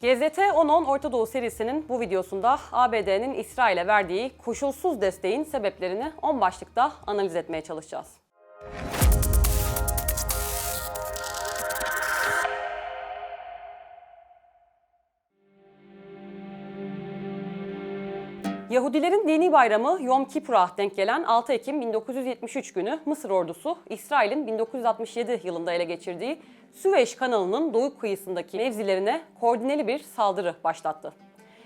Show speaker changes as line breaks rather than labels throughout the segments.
GZT 10-10 Orta Doğu serisinin bu videosunda ABD'nin İsrail'e verdiği koşulsuz desteğin sebeplerini 10 başlıkta analiz etmeye çalışacağız. Yahudilerin dini bayramı Yom Kippur'a denk gelen 6 Ekim 1973 günü Mısır ordusu, İsrail'in 1967 yılında ele geçirdiği Süveyş kanalının doğu kıyısındaki mevzilerine koordineli bir saldırı başlattı.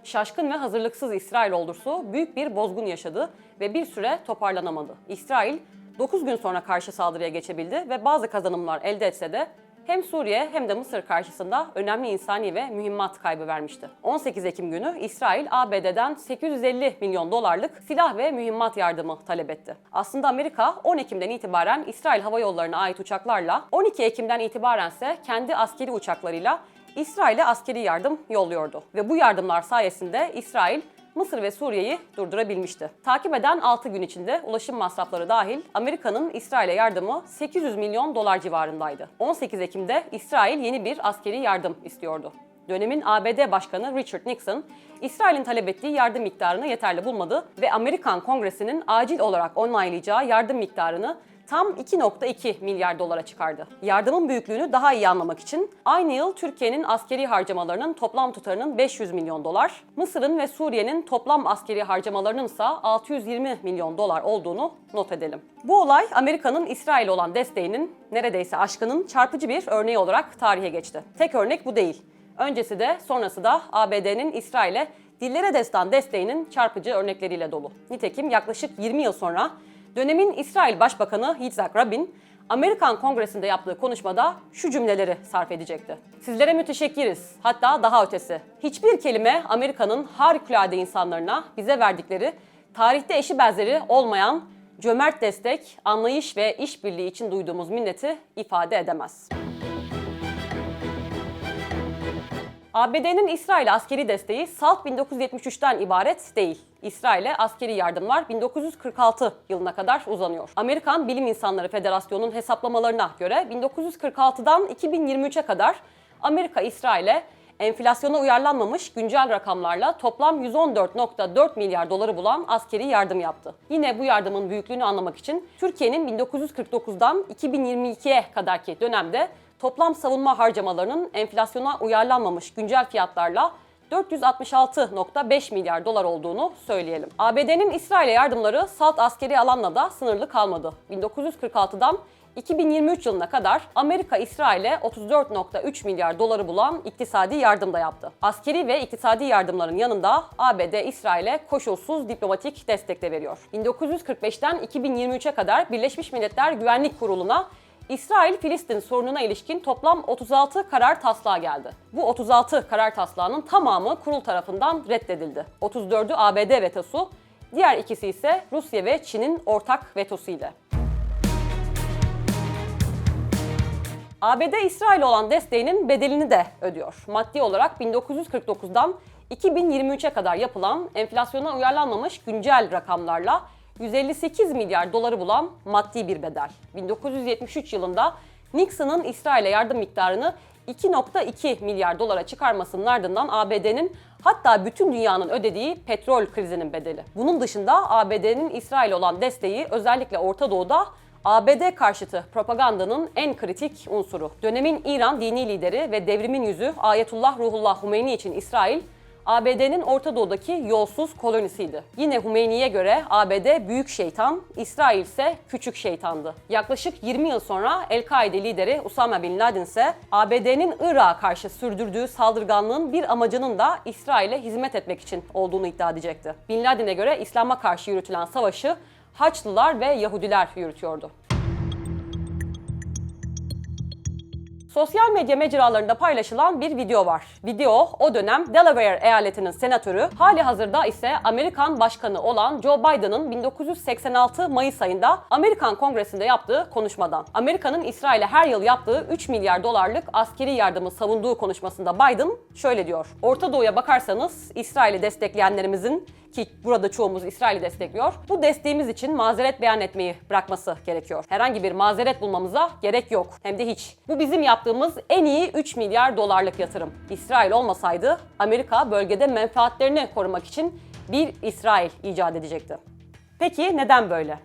Şaşkın ve hazırlıksız İsrail ordusu büyük bir bozgun yaşadı ve bir süre toparlanamadı. İsrail 9 gün sonra karşı saldırıya geçebildi ve bazı kazanımlar elde etse de hem Suriye hem de Mısır karşısında önemli insani ve mühimmat kaybı vermişti. 18 Ekim günü İsrail, ABD'den 850 milyon dolarlık silah ve mühimmat yardımı talep etti. Aslında Amerika 10 Ekim'den itibaren İsrail Hava Yolları'na ait uçaklarla, 12 Ekim'den itibarense kendi askeri uçaklarıyla İsrail'e askeri yardım yolluyordu. Ve bu yardımlar sayesinde İsrail, Mısır ve Suriye'yi durdurabilmişti. Takip eden 6 gün içinde ulaşım masrafları dahil Amerika'nın İsrail'e yardımı 800 milyon dolar civarındaydı. 18 Ekim'de İsrail yeni bir askeri yardım istiyordu. Dönemin ABD Başkanı Richard Nixon, İsrail'in talep ettiği yardım miktarını yeterli bulmadı ve Amerikan Kongresi'nin acil olarak onaylayacağı yardım miktarını tam 2,2 milyar dolara çıkardı. Yardımın büyüklüğünü daha iyi anlamak için aynı yıl Türkiye'nin askeri harcamalarının toplam tutarının 500 milyon dolar, Mısır'ın ve Suriye'nin toplam askeri harcamalarının ise 620 milyon dolar olduğunu not edelim. Bu olay Amerika'nın İsrail'e olan desteğinin neredeyse aşkının çarpıcı bir örneği olarak tarihe geçti. Tek örnek bu değil. Öncesi de sonrası da ABD'nin İsrail'e dillere destan desteğinin çarpıcı örnekleriyle dolu. Nitekim yaklaşık 20 yıl sonra dönemin İsrail Başbakanı Yitzhak Rabin, Amerikan Kongresi'nde yaptığı konuşmada şu cümleleri sarf edecekti. Sizlere müteşekkiriz, hatta daha ötesi. Hiçbir kelime Amerika'nın harikulade insanlarına bize verdikleri, tarihte eşi benzeri olmayan cömert destek, anlayış ve işbirliği için duyduğumuz minneti ifade edemez. ABD'nin İsrail'e askeri desteği salt 1973'ten ibaret değil. İsrail'e askeri yardımlar 1946 yılına kadar uzanıyor. Amerikan Bilim İnsanları Federasyonu'nun hesaplamalarına göre 1946'dan 2023'e kadar Amerika İsrail'e enflasyona uyarlanmamış güncel rakamlarla toplam 114,4 milyar doları bulan askeri yardım yaptı. Yine bu yardımın büyüklüğünü anlamak için Türkiye'nin 1949'dan 2022'ye kadarki dönemde toplam savunma harcamalarının enflasyona uyarlanmamış güncel fiyatlarla 466,5 milyar dolar olduğunu söyleyelim. ABD'nin İsrail'e yardımları salt askeri alanla da sınırlı kalmadı. 1946'dan 2023 yılına kadar Amerika İsrail'e 34,3 milyar doları bulan iktisadi yardım da yaptı. Askeri ve iktisadi yardımların yanında ABD İsrail'e koşulsuz diplomatik destek de veriyor. 1945'ten 2023'e kadar Birleşmiş Milletler Güvenlik Kurulu'na İsrail-Filistin sorununa ilişkin toplam 36 karar taslağı geldi. Bu 36 karar taslağının tamamı kurul tarafından reddedildi. 34'ü ABD vetosu, diğer ikisi ise Rusya ve Çin'in ortak vetosu ile. ABD İsrail'e olan desteğinin bedelini de ödüyor. Maddi olarak 1949'dan 2023'e kadar yapılan enflasyona uyarlanmamış güncel rakamlarla 158 milyar doları bulan maddi bir bedel. 1973 yılında Nixon'ın İsrail'e yardım miktarını 2,2 milyar dolara çıkarmasının ardından ABD'nin hatta bütün dünyanın ödediği petrol krizinin bedeli. Bunun dışında ABD'nin İsrail'e olan desteği özellikle Orta Doğu'da ABD karşıtı propagandanın en kritik unsuru. Dönemin İran dini lideri ve devrimin yüzü Ayetullah Ruhullah Humeyni için İsrail, ABD'nin Orta Doğu'daki yolsuz kolonisiydi. Yine Humeyni'ye göre ABD büyük şeytan, İsrail ise küçük şeytandı. Yaklaşık 20 yıl sonra El-Kaide lideri Usame Bin Laden ise ABD'nin Irak'a karşı sürdürdüğü saldırganlığın bir amacının da İsrail'e hizmet etmek için olduğunu iddia edecekti. Bin Laden'e göre İslam'a karşı yürütülen savaşı Haçlılar ve Yahudiler yürütüyordu. Sosyal medya mecralarında paylaşılan bir video var. Video, o dönem Delaware eyaletinin senatörü, hali hazırda ise Amerikan başkanı olan Joe Biden'ın 1986 Mayıs ayında Amerikan Kongresi'nde yaptığı konuşmadan. Amerika'nın İsrail'e her yıl yaptığı 3 milyar dolarlık askeri yardımı savunduğu konuşmasında Biden şöyle diyor: Orta Doğu'ya bakarsanız İsrail'i destekleyenlerimizin, ki burada çoğumuz İsrail'i destekliyor, bu desteğimiz için mazeret beyan etmeyi bırakması gerekiyor. Herhangi bir mazeret bulmamıza gerek yok. Hem de hiç. Bu bizim yaptığımız yaptığımız en iyi 3 milyar dolarlık yatırım. İsrail olmasaydı Amerika bölgede menfaatlerini korumak için bir İsrail icat edecekti. Peki neden böyle?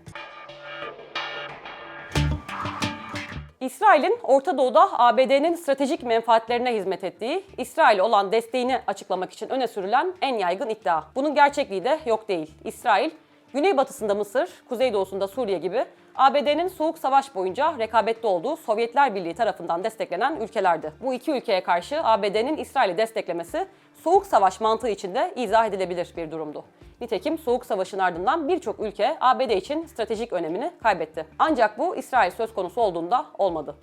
İsrail'in Orta Doğu'da ABD'nin stratejik menfaatlerine hizmet ettiği, İsrail'e olan desteğini açıklamak için öne sürülen en yaygın iddia. Bunun gerçekliği de yok değil. İsrail, güneybatısında Mısır, kuzeydoğusunda Suriye gibi ABD'nin Soğuk Savaş boyunca rekabette olduğu Sovyetler Birliği tarafından desteklenen ülkelerdi. Bu iki ülkeye karşı ABD'nin İsrail'i desteklemesi Soğuk Savaş mantığı içinde izah edilebilir bir durumdu. Nitekim Soğuk Savaş'ın ardından birçok ülke ABD için stratejik önemini kaybetti. Ancak bu İsrail söz konusu olduğunda olmadı.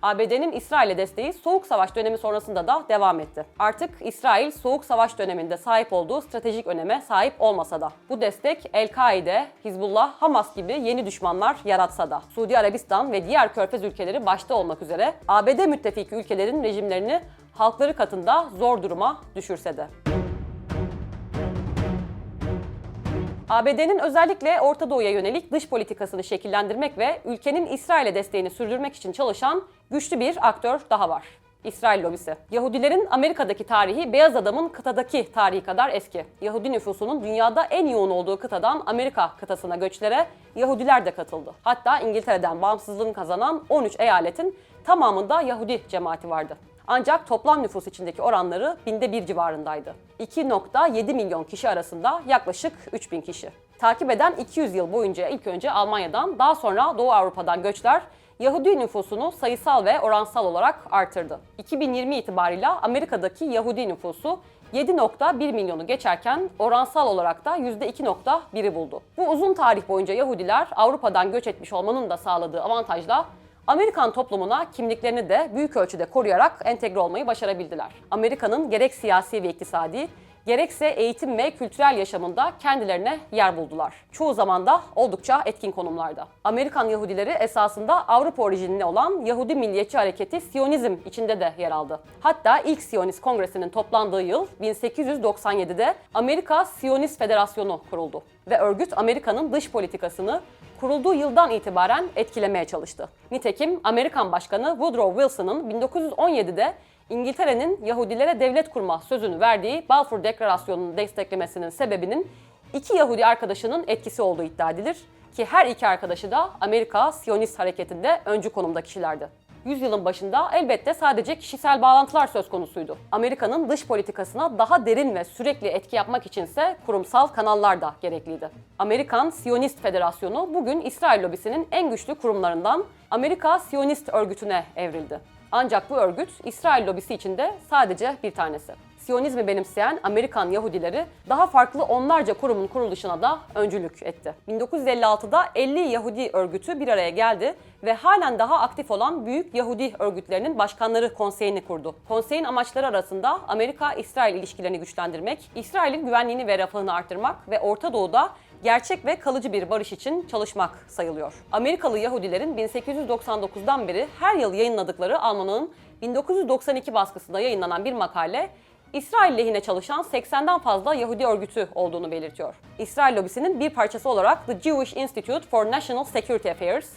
ABD'nin İsrail'e desteği Soğuk Savaş dönemi sonrasında da devam etti. Artık İsrail Soğuk Savaş döneminde sahip olduğu stratejik öneme sahip olmasa da bu destek El-Kaide, Hizbullah, Hamas gibi yeni düşmanlar yaratsa da Suudi Arabistan ve diğer Körfez ülkeleri başta olmak üzere ABD müttefiki ülkelerin rejimlerini halkları katında zor duruma düşürse de. ABD'nin özellikle Orta Doğu'ya yönelik dış politikasını şekillendirmek ve ülkenin İsrail'e desteğini sürdürmek için çalışan güçlü bir aktör daha var. İsrail lobisi. Yahudilerin Amerika'daki tarihi beyaz adamın kıtadaki tarihi kadar eski. Yahudi nüfusunun dünyada en yoğun olduğu kıtadan Amerika kıtasına göçlere Yahudiler de katıldı. Hatta İngiltere'den bağımsızlığını kazanan 13 eyaletin tamamında Yahudi cemaati vardı. Ancak toplam nüfus içindeki oranları 1/1000 civarındaydı. 2,7 milyon kişi arasında yaklaşık 3000 kişi. Takip eden 200 yıl boyunca ilk önce Almanya'dan, daha sonra Doğu Avrupa'dan göçler Yahudi nüfusunu sayısal ve oransal olarak artırdı. 2020 itibarıyla Amerika'daki Yahudi nüfusu 7,1 milyonu geçerken oransal olarak da %2,1'i buldu. Bu uzun tarih boyunca Yahudiler Avrupa'dan göç etmiş olmanın da sağladığı avantajla Amerikan toplumuna kimliklerini de büyük ölçüde koruyarak entegre olmayı başarabildiler. Amerika'nın gerek siyasi ve iktisadi, gerekse eğitim ve kültürel yaşamında kendilerine yer buldular. Çoğu zaman da oldukça etkin konumlarda. Amerikan Yahudileri esasında Avrupa orijinli olan Yahudi Milliyetçi Hareketi Siyonizm içinde de yer aldı. Hatta ilk Siyonist Kongresi'nin toplandığı yıl 1897'de Amerika Siyonist Federasyonu kuruldu ve örgüt Amerika'nın dış politikasını kurulduğu yıldan itibaren etkilemeye çalıştı. Nitekim Amerikan Başkanı Woodrow Wilson'ın 1917'de İngiltere'nin Yahudilere devlet kurma sözünü verdiği Balfour Deklarasyonu'nu desteklemesinin sebebinin iki Yahudi arkadaşının etkisi olduğu iddia edilir ki her iki arkadaşı da Amerika Siyonist hareketinde öncü konumda kişilerdi. Yüzyılın başında elbette sadece kişisel bağlantılar söz konusuydu. Amerika'nın dış politikasına daha derin ve sürekli etki yapmak içinse kurumsal kanallar da gerekliydi. Amerikan Siyonist Federasyonu bugün İsrail lobisinin en güçlü kurumlarından Amerika Siyonist Örgütü'ne evrildi. Ancak bu örgüt İsrail lobisi içinde sadece bir tanesi. Siyonizmi benimseyen Amerikan Yahudileri daha farklı onlarca kurumun kuruluşuna da öncülük etti. 1956'da 50 Yahudi örgütü bir araya geldi ve halen daha aktif olan Büyük Yahudi Örgütlerinin Başkanları Konseyi'ni kurdu. Konseyin amaçları arasında Amerika-İsrail ilişkilerini güçlendirmek, İsrail'in güvenliğini ve refahını artırmak ve Orta Doğu'da gerçek ve kalıcı bir barış için çalışmak sayılıyor. Amerikalı Yahudilerin 1899'dan beri her yıl yayınladıkları Almanağın 1992 baskısında yayınlanan bir makale, İsrail lehine çalışan 80'den fazla Yahudi örgütü olduğunu belirtiyor. İsrail lobisinin bir parçası olarak The Jewish Institute for National Security Affairs,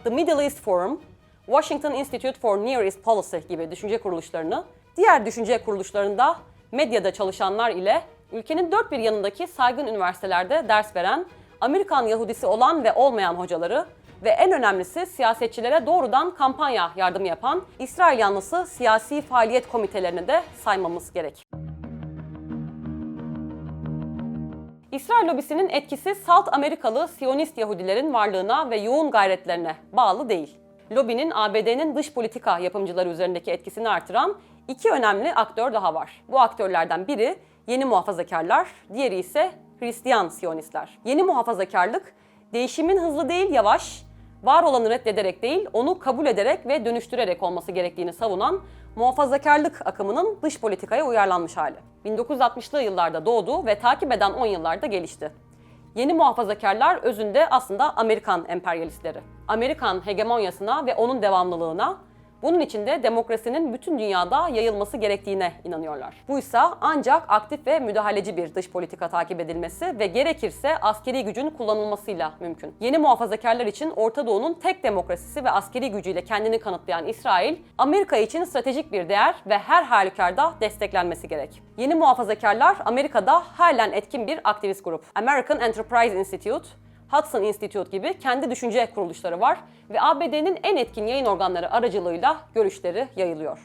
The Middle East Forum, Washington Institute for Near East Policy gibi düşünce kuruluşlarını, diğer düşünce kuruluşlarında medyada çalışanlar ile ülkenin dört bir yanındaki saygın üniversitelerde ders veren, Amerikan Yahudisi olan ve olmayan hocaları ve en önemlisi siyasetçilere doğrudan kampanya yardımı yapan İsrail yanlısı siyasi faaliyet komitelerini de saymamız gerek. İsrail lobisinin etkisi salt Amerikalı Siyonist Yahudilerin varlığına ve yoğun gayretlerine bağlı değil. Lobinin ABD'nin dış politika yapımcıları üzerindeki etkisini artıran iki önemli aktör daha var. Bu aktörlerden biri yeni muhafazakarlar, diğeri ise Hristiyan Siyonistler. Yeni muhafazakarlık, değişimin hızlı değil yavaş, var olanı reddederek değil, onu kabul ederek ve dönüştürerek olması gerektiğini savunan muhafazakarlık akımının dış politikaya uyarlanmış hali. 1960'lı yıllarda doğdu ve takip eden 10 yıllarda gelişti. Yeni muhafazakarlar özünde aslında Amerikan emperyalistleri. Amerikan hegemonyasına ve onun devamlılığına, Bunun için de demokrasinin bütün dünyada yayılması gerektiğine inanıyorlar. Buysa ancak aktif ve müdahaleci bir dış politika takip edilmesi ve gerekirse askeri gücün kullanılmasıyla mümkün. Yeni muhafazakarlar için Orta Doğu'nun tek demokrasisi ve askeri gücüyle kendini kanıtlayan İsrail, Amerika için stratejik bir değer ve her halükarda desteklenmesi gerek. Yeni muhafazakarlar Amerika'da halen etkin bir aktivist grup. American Enterprise Institute, Hudson Institute gibi kendi düşünce kuruluşları var ve ABD'nin en etkin yayın organları aracılığıyla görüşleri yayılıyor.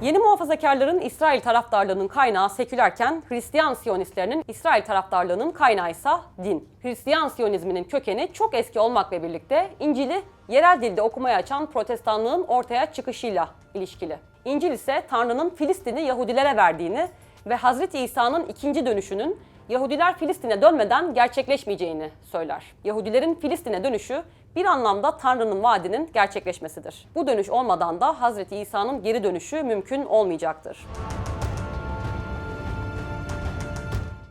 Yeni muhafazakarların İsrail taraftarlığının kaynağı sekülerken Hristiyan Siyonistlerinin İsrail taraftarlığının kaynağı ise din. Hristiyan Siyonizminin kökeni çok eski olmakla birlikte İncil'i yerel dilde okumaya açan Protestanlığın ortaya çıkışıyla ilişkili. İncil ise Tanrı'nın Filistin'i Yahudilere verdiğini ve Hazreti İsa'nın ikinci dönüşünün Yahudiler Filistin'e dönmeden gerçekleşmeyeceğini söyler. Yahudilerin Filistin'e dönüşü bir anlamda Tanrı'nın vaadinin gerçekleşmesidir. Bu dönüş olmadan da Hazreti İsa'nın geri dönüşü mümkün olmayacaktır.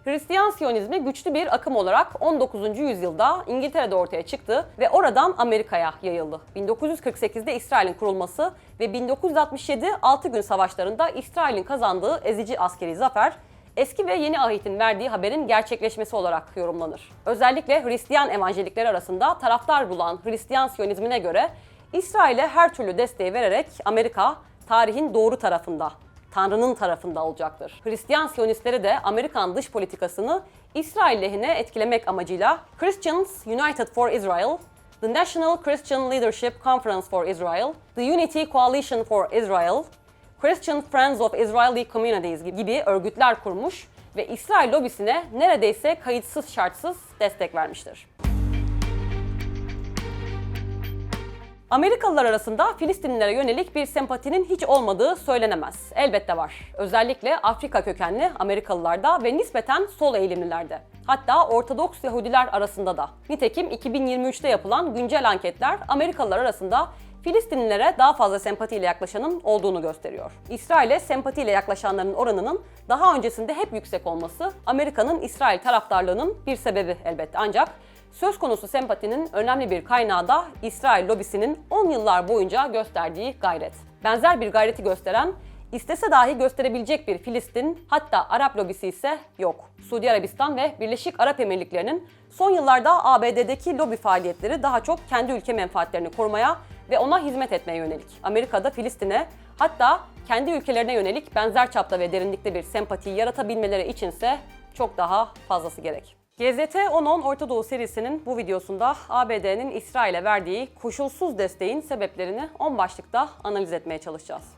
Hristiyan Siyonizmi güçlü bir akım olarak 19. yüzyılda İngiltere'de ortaya çıktı ve oradan Amerika'ya yayıldı. 1948'de İsrail'in kurulması ve 1967 6 gün savaşlarında İsrail'in kazandığı ezici askeri zafer, eski ve yeni ahitin verdiği haberin gerçekleşmesi olarak yorumlanır. Özellikle Hristiyan evangelikleri arasında taraftar bulan Hristiyan Siyonizmine göre İsrail'e her türlü desteği vererek Amerika tarihin doğru tarafında, Tanrı'nın tarafında olacaktır. Hristiyan Siyonistleri de Amerikan dış politikasını İsrail lehine etkilemek amacıyla Christians United for Israel, The National Christian Leadership Conference for Israel, The Unity Coalition for Israel, Christian Friends of Israeli Communities gibi örgütler kurmuş ve İsrail lobisine neredeyse kayıtsız şartsız destek vermiştir. Amerikalılar arasında Filistinlilere yönelik bir sempatinin hiç olmadığı söylenemez. Elbette var. Özellikle Afrika kökenli Amerikalılarda ve nispeten sol eğilimlilerde. Hatta Ortodoks Yahudiler arasında da. Nitekim 2023'te yapılan güncel anketler Amerikalılar arasında Filistinlilere daha fazla sempatiyle yaklaşanın olduğunu gösteriyor. İsrail'e sempatiyle yaklaşanların oranının daha öncesinde hep yüksek olması Amerika'nın İsrail taraftarlığının bir sebebi elbette. Ancak söz konusu sempatinin önemli bir kaynağı da İsrail lobisinin 10 yıllar boyunca gösterdiği gayret. Benzer bir gayreti gösteren, istese dahi gösterebilecek bir Filistin, hatta Arap lobisi ise yok. Suudi Arabistan ve Birleşik Arap Emirlikleri'nin son yıllarda ABD'deki lobi faaliyetleri daha çok kendi ülke menfaatlerini korumaya ve ona hizmet etmeye yönelik. Amerika'da Filistin'e, hatta kendi ülkelerine yönelik benzer çapta ve derinlikte bir sempatiyi yaratabilmeleri içinse çok daha fazlası gerek. GZT 10-10 Orta Doğu serisinin bu videosunda ABD'nin İsrail'e verdiği koşulsuz desteğin sebeplerini 10 başlıkta analiz etmeye çalışacağız.